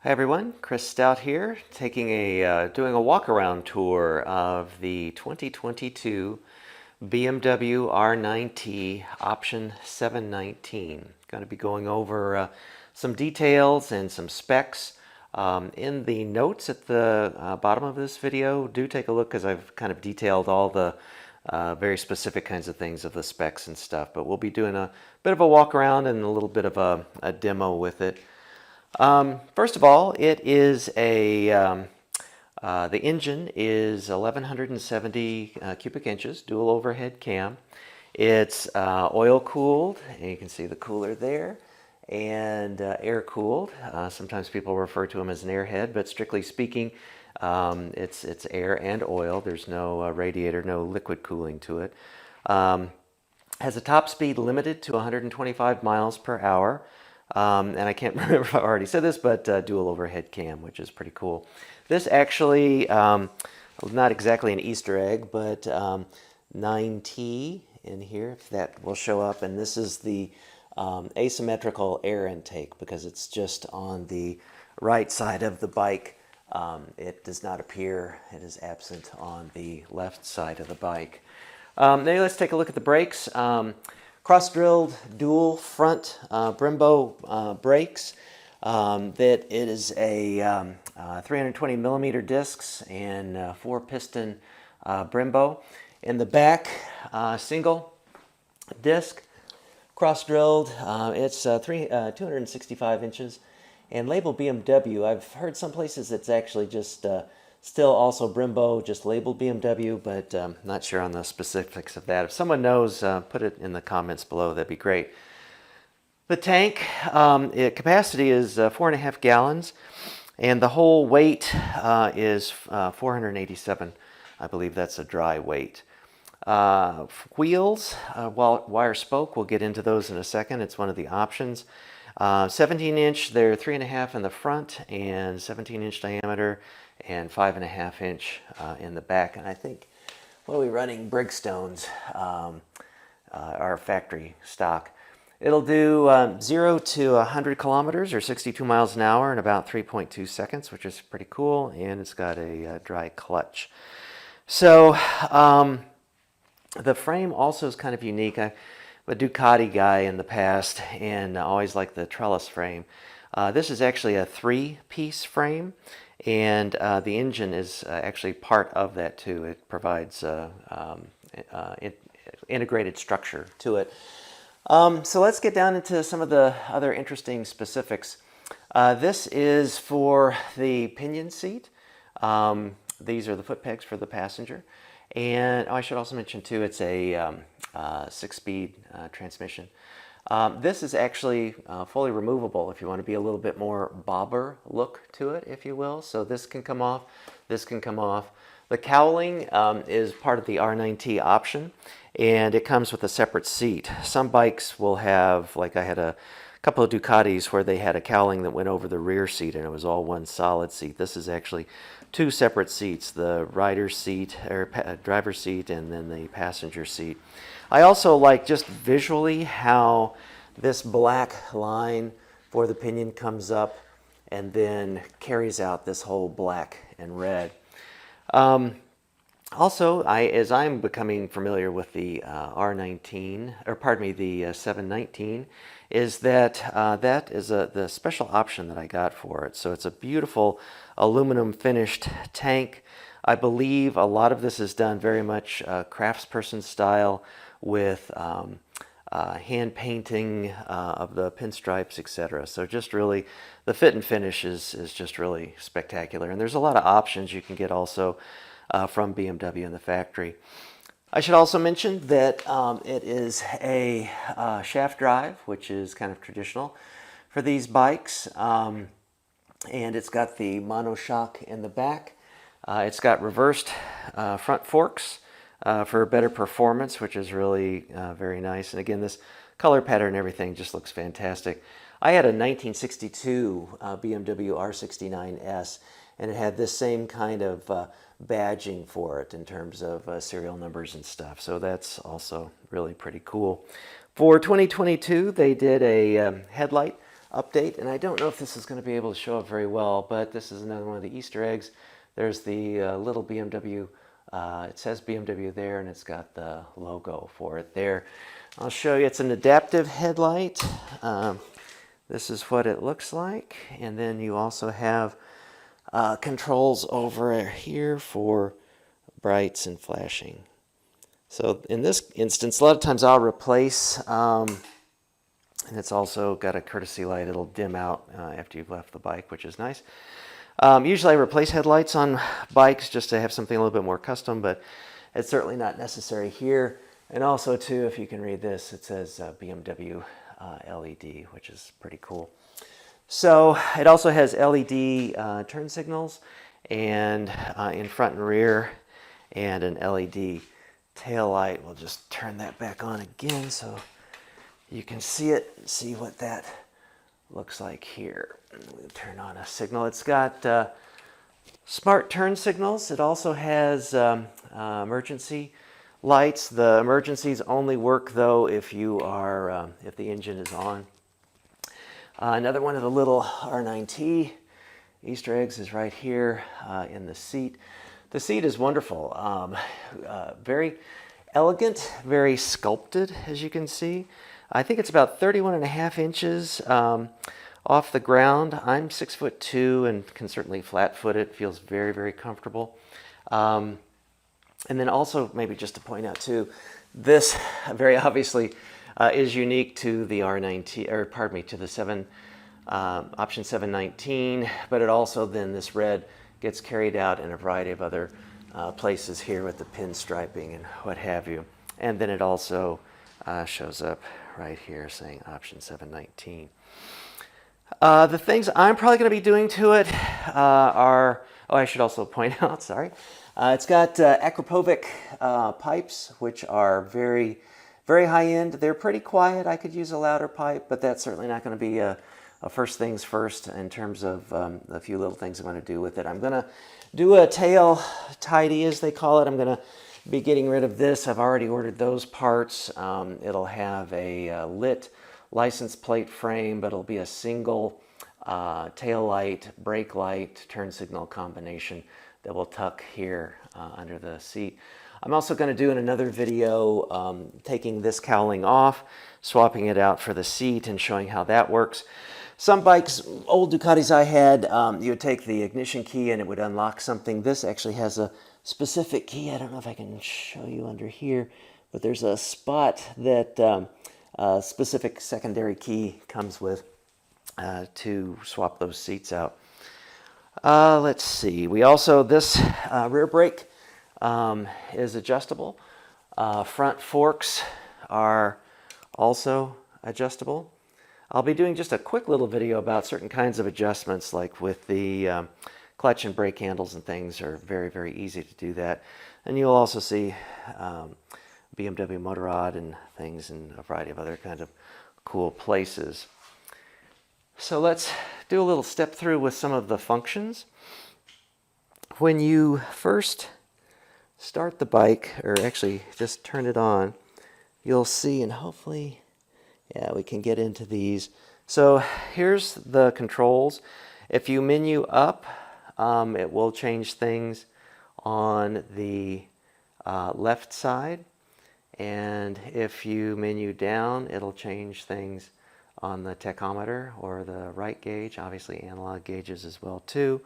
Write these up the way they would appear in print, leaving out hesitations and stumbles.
Hi everyone, Chris Stout here, doing a walk-around tour of the 2022 BMW R9T option 719. Going to be going over some details and some specs. In the notes at the bottom of this video, do take a look because I've kind of detailed all the very specific kinds of things of the specs and stuff. But we'll be doing a bit of a walk around and a little bit of a demo with it. First of all, it is the engine is 1170 cubic inches, dual overhead cam. It's oil cooled, and you can see the cooler there, and air cooled. Sometimes people refer to them as an airhead, but strictly speaking, it's air and oil. There's no radiator, no liquid cooling to it. Has a top speed limited to 125 miles per hour. And I can't remember if I already said this, but dual overhead cam, which is pretty cool. This actually, not exactly an Easter egg, but nineT in here, if that will show up. And this is the asymmetrical air intake because it's just on the right side of the bike. It does not appear, it is absent on the left side of the bike. Now let's take a look at the brakes. Cross-drilled dual front Brembo brakes. That it is a 320 millimeter discs and 4-piston Brembo. In the back, single disc, cross-drilled. It's 265 inches and labeled BMW. I've heard some places it's actually just still also Brembo, just labeled BMW, but not sure on the specifics of that. If someone knows, put it in the comments below. That'd be great. The tank capacity is 4.5 gallons, and the whole weight is 487. I believe that's a dry weight. Wheels, wire spoke. We'll get into those in a second. It's one of the options. 17-inch. They're 3.5 in the front and 17-inch diameter, and 5.5 inch in the back. And I think, what are we running? Brigstones, our factory stock. It'll do 0 to 100 kilometers or 62 miles an hour in about 3.2 seconds, which is pretty cool. And it's got a dry clutch. So the frame also is kind of unique. I'm a Ducati guy in the past, and I always liked the trellis frame. This is actually a 3-piece frame, and the engine is actually part of that too. It provides integrated structure to it. So let's get down into some of the other interesting specifics. This is for the pinion seat. These are the foot pegs for the passenger. And I should also mention too, it's a 6-speed transmission. This is actually fully removable if you want to be a little bit more bobber look to it, if you will. So this can come off, this can come off. The cowling is part of the R9T option, and it comes with a separate seat. Some bikes will have, like I had a couple of Ducatis where they had a cowling that went over the rear seat and it was all one solid seat. This is actually 2 separate seats, the rider's seat, or driver's seat, and then the passenger seat. I also like just visually how this black line for the pinion comes up and then carries out this whole black and red. Also, as I'm becoming familiar with the R19, or pardon me, the 719, is that that is the special option that I got for it. So it's a beautiful aluminum finished tank. I believe a lot of this is done very much craftsperson style with hand painting of the pinstripes, etc. So just really, the fit and finish is just really spectacular. And there's a lot of options you can get also from BMW in the factory. I should also mention that it is a shaft drive, which is kind of traditional for these bikes. And it's got the monoshock in the back. It's got reversed front forks for better performance, which is really very nice. And again, this color pattern and everything just looks fantastic. I had a 1962 BMW R69S, and it had this same kind of badging for it in terms of serial numbers and stuff. So that's also really pretty cool. For 2022, they did a headlight update, and I don't know if this is going to be able to show up very well, but this is another one of the Easter eggs. There's the little BMW, it says BMW there, and it's got the logo for it there. I'll show you, it's an adaptive headlight. This is what it looks like, and then you also have controls over here for brights and flashing. So in this instance, a lot of times I'll replace, and it's also got a courtesy light. It'll dim out after you've left the bike, which is nice. Usually I replace headlights on bikes just to have something a little bit more custom, but it's certainly not necessary here. And also too, if you can read this, it says BMW LED, which is pretty cool. So it also has LED turn signals, and in front and rear, and an LED tail light. We'll just turn that back on again so you can see it, see what that looks like here. We'll turn on a signal. It's got smart turn signals. It also has emergency lights. The emergencies only work though if you are if the engine is on. Another one of the little RnineT Easter eggs is right here in the seat. The seat is wonderful, very elegant, very sculpted, as you can see. I think it's about 31.5 inches off the ground. I'm 6'2" and can certainly flat-foot it. Feels very, very comfortable. And then also, maybe just to point out too, this very obviously is unique to the RnineT, or pardon me, to the option 719, but it also then, this red gets carried out in a variety of other places here with the pinstriping and what have you. And then it also shows up right here saying option 719. The things I'm probably going to be doing to it are, oh, I should also point out, sorry, it's got Akrapovic pipes, which are very, very high end. They're pretty quiet. I could use a louder pipe, but that's certainly not going to be a first things first in terms of a few little things I'm going to do with it. I'm going to do a tail tidy, as they call it. I'm going to be getting rid of this. I've already ordered those parts. It'll have a lit license plate frame, but it'll be a single tail light, brake light, turn signal combination that will tuck here under the seat. I'm also going to do in another video taking this cowling off, swapping it out for the seat, and showing how that works. Some bikes, old Ducatis I had, you would take the ignition key and it would unlock something. This actually has a specific key. I don't know if I can show you under here, but there's a spot that a specific secondary key comes with to swap those seats out. Let's see. We also, this rear brake is adjustable. Front forks are also adjustable. I'll be doing just a quick little video about certain kinds of adjustments, like with the clutch and brake handles and things are very, very easy to do that. And you'll also see BMW motor rod and things in a variety of other kinds of cool places. So let's do a little step through with some of the functions. When you first start the bike, or actually just turn it on, you'll see, and hopefully, yeah, we can get into these. So here's the controls. If you menu up, it will change things on the left side. And if you menu down, it'll change things on the tachometer or the right gauge, obviously analog gauges as well too.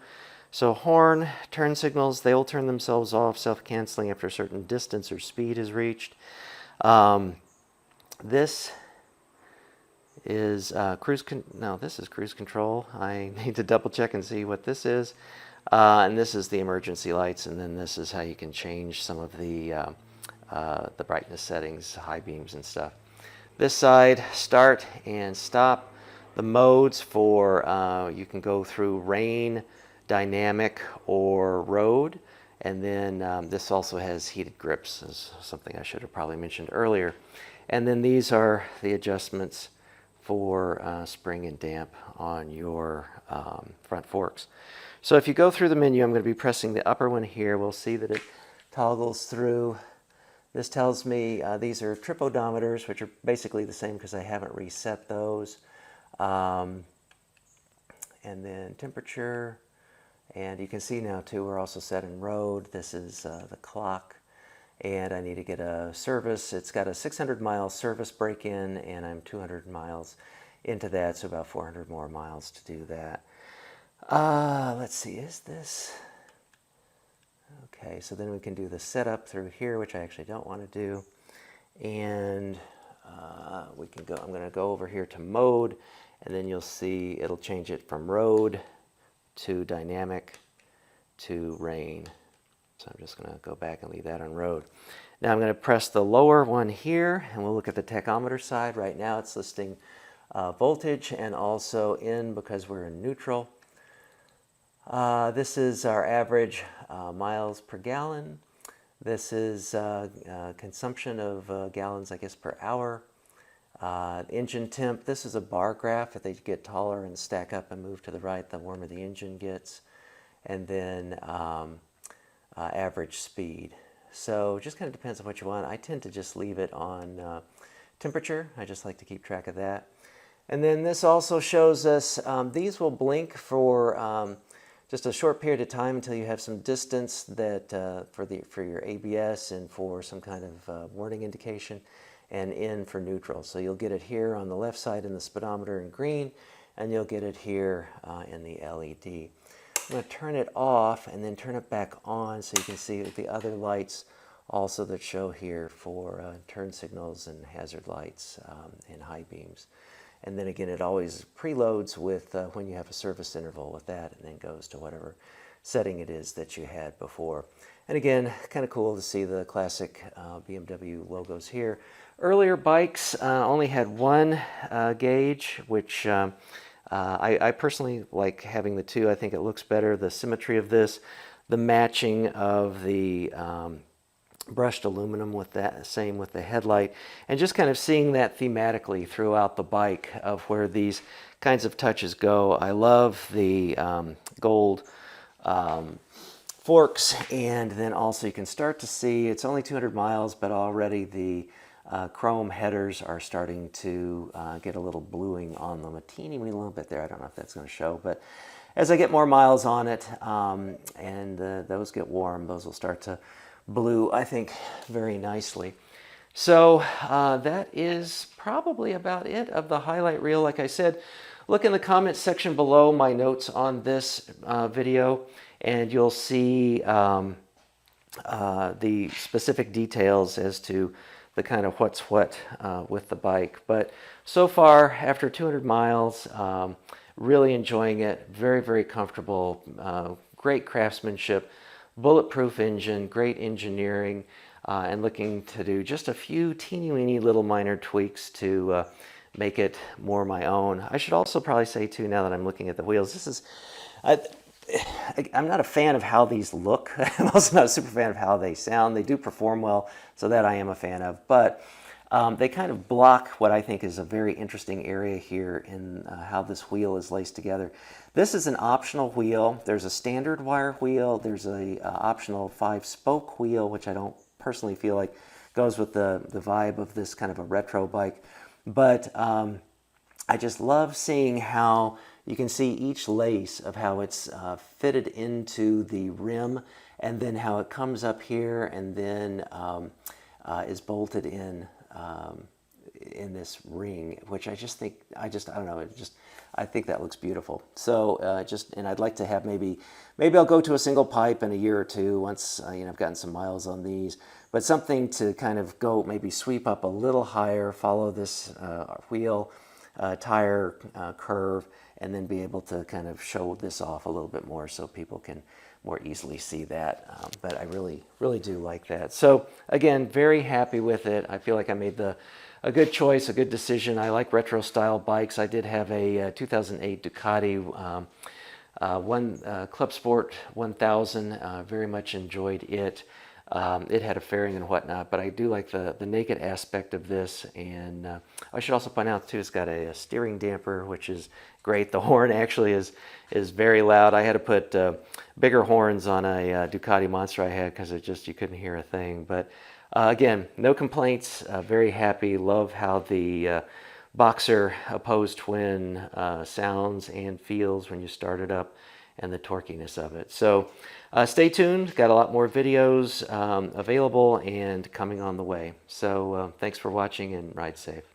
So horn, turn signals, they will turn themselves off, self-canceling after a certain distance or speed is reached. This is this is cruise control. I need to double check and see what this is. And this is the emergency lights, and then this is how you can change some of the brightness settings, high beams and stuff. This side, start and stop. The modes for, you can go through rain, dynamic, or road. And then this also has heated grips, is something I should have probably mentioned earlier. And then these are the adjustments for spring and damp on your front forks. So if you go through the menu, I'm going to be pressing the upper one here. We'll see that it toggles through. This tells me these are trip odometers, which are basically the same because I haven't reset those. and then temperature. And you can see now too, we're also set in road. This is the clock, and I need to get a service. It's got a 600-mile service break-in, and I'm 200 miles into that, so about 400 more miles to do that. Let's see, is this... Okay, so then we can do the setup through here, which I actually don't want to do. And we can go, I'm going to go over here to mode, and then you'll see it'll change it from road to dynamic to rain. So I'm just going to go back and leave that on road. Now I'm going to press the lower one here, and we'll look at the tachometer side. Right now it's listing voltage and also in because we're in neutral. This is our average miles per gallon. This is consumption of gallons, I guess, per hour. Engine temp, this is a bar graph. If they get taller and stack up and move to the right, the warmer the engine gets. And then average speed. So just kind of depends on what you want. I tend to just leave it on temperature. I just like to keep track of that. And then this also shows us, these will blink for just a short period of time until you have some distance that for your ABS and for some kind of warning indication, and in for neutral. So you'll get it here on the left side in the speedometer in green, and you'll get it here in the LED. I'm going to turn it off and then turn it back on so you can see the other lights also that show here for turn signals and hazard lights and high beams. And then again, it always preloads with when you have a service interval with that, and then goes to whatever setting it is that you had before. And again, kind of cool to see the classic BMW logos here. Earlier bikes only had one gauge, which I personally like having the two. I think it looks better, the symmetry of this, the matching of the brushed aluminum with that, same with the headlight, and just kind of seeing that thematically throughout the bike of where these kinds of touches go. I love the gold forks, and then also you can start to see, it's only 200 miles, but already the chrome headers are starting to get a little bluing on them, a teeny weeny little bit there. I don't know if that's going to show, but as I get more miles on it and those get warm, those will start to blue, I think, very nicely. So that is probably about it of the highlight reel. Like I said, look in the comments section below my notes on this video, and you'll see the specific details as to the kind of what's what with the bike. But so far, after 200 miles, really enjoying it. Very, very comfortable. Great craftsmanship. Bulletproof engine, great engineering, and looking to do just a few teeny-weeny little minor tweaks to make it more my own. I should also probably say too, now that I'm looking at the wheels, this is, I'm not a fan of how these look. I'm also not a super fan of how they sound. They do perform well, so that I am a fan of, but they kind of block what I think is a very interesting area here in how this wheel is laced together. This is an optional wheel. There's a standard wire wheel. There's a optional 5-spoke wheel, which I don't personally feel like goes with the vibe of this kind of a retro bike. But I just love seeing how you can see each lace of how it's fitted into the rim, and then how it comes up here and then is bolted in this ring, which I just think, I don't know, I think that looks beautiful. So and I'd like to have maybe I'll go to a single pipe in a year or two once I've gotten some miles on these, but something to kind of go maybe sweep up a little higher, follow this wheel tire curve, and then be able to kind of show this off a little bit more so people can more easily see that. But I really, really do like that. So again, very happy with it. I feel like I made a good choice, a good decision. I like retro style bikes. I did have a 2008 Ducati Club Sport 1000. Very much enjoyed it. It had a fairing and whatnot, but I do like the naked aspect of this. And I should also point out too, it's got a steering damper, which is great. The horn actually is very loud. I had to put bigger horns on a Ducati Monster I had because you couldn't hear a thing. But again, no complaints. Very happy. Love how the boxer opposed twin sounds and feels when you start it up, and the torquiness of it. So stay tuned. Got a lot more videos available and coming on the way. So thanks for watching, and ride safe.